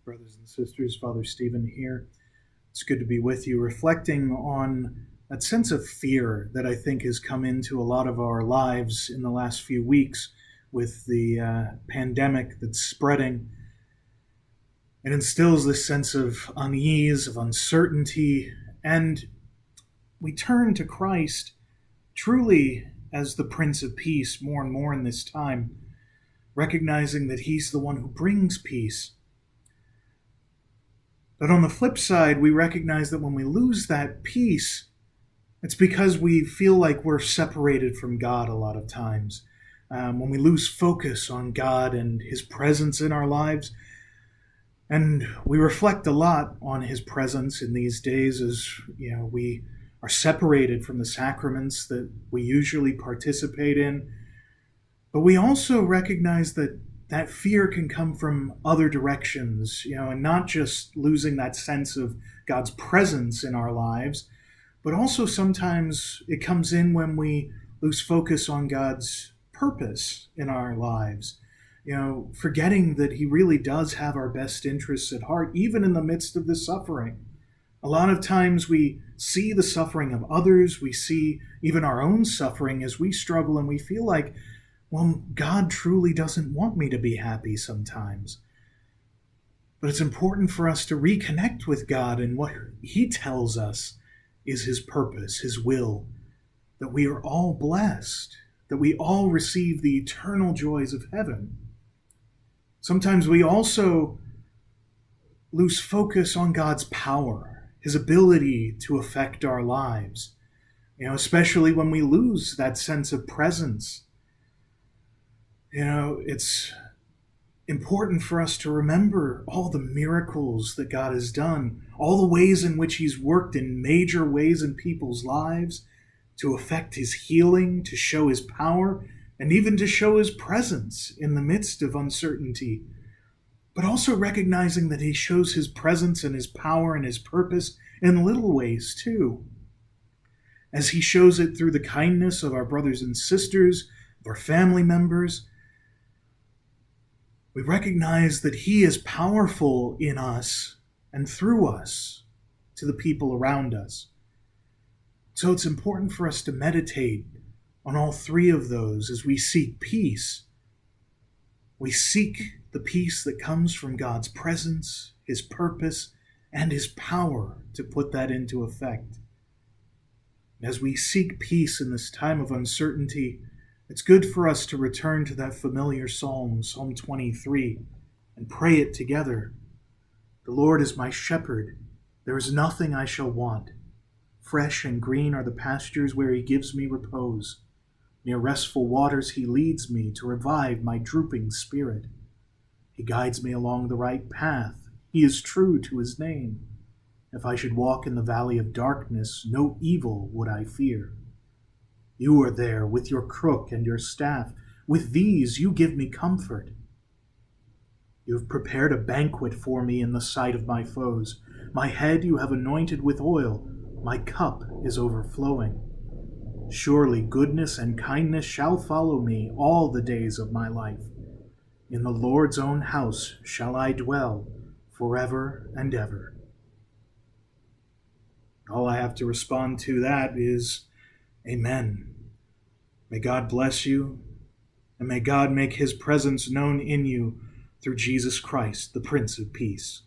Brothers and sisters, Father Stephen here. It's good to be with you, reflecting on that sense of fear that I think has come into a lot of our lives in the last few weeks with the pandemic that's spreading. It instills this sense of unease, of uncertainty, and we turn to Christ truly as the Prince of Peace more and more in this time, recognizing that He's the one who brings peace. But on the flip side, we recognize that when we lose that peace, it's because we feel like we're separated from God a lot of times. When we lose focus on God and His presence in our lives, and we reflect a lot on His presence in these days as we are separated from the sacraments that we usually participate in. But we also recognize that fear can come from other directions, and not just losing that sense of God's presence in our lives, but also sometimes it comes in when we lose focus on God's purpose in our lives, forgetting that He really does have our best interests at heart, even in the midst of the suffering. A lot of times we see the suffering of others, we see even our own suffering as we struggle, and we feel like, well, God truly doesn't want me to be happy sometimes. But it's important for us to reconnect with God and what He tells us is His purpose, His will, that we are all blessed, that we all receive the eternal joys of heaven. Sometimes we also lose focus on God's power, His ability to affect our lives, especially when we lose that sense of presence. It's important for us to remember all the miracles that God has done, all the ways in which He's worked in major ways in people's lives to affect His healing, to show His power, and even to show His presence in the midst of uncertainty. But also recognizing that He shows His presence and His power and His purpose in little ways too. As He shows it through the kindness of our brothers and sisters, of our family members, we recognize that He is powerful in us and through us to the people around us. So it's important for us to meditate on all three of those as we seek peace. We seek the peace that comes from God's presence, His purpose, and His power to put that into effect. As we seek peace in this time of uncertainty, it's good for us to return to that familiar psalm, Psalm 23, and pray it together. The Lord is my shepherd. There is nothing I shall want. Fresh and green are the pastures where He gives me repose. Near restful waters He leads me to revive my drooping spirit. He guides me along the right path. He is true to His name. If I should walk in the valley of darkness, no evil would I fear. You are there with your crook and your staff. With these you give me comfort. You have prepared a banquet for me in the sight of my foes. My head you have anointed with oil. My cup is overflowing. Surely goodness and kindness shall follow me all the days of my life. In the Lord's own house shall I dwell forever and ever. All I have to respond to that is, Amen. May God bless you, and may God make His presence known in you through Jesus Christ, the Prince of Peace.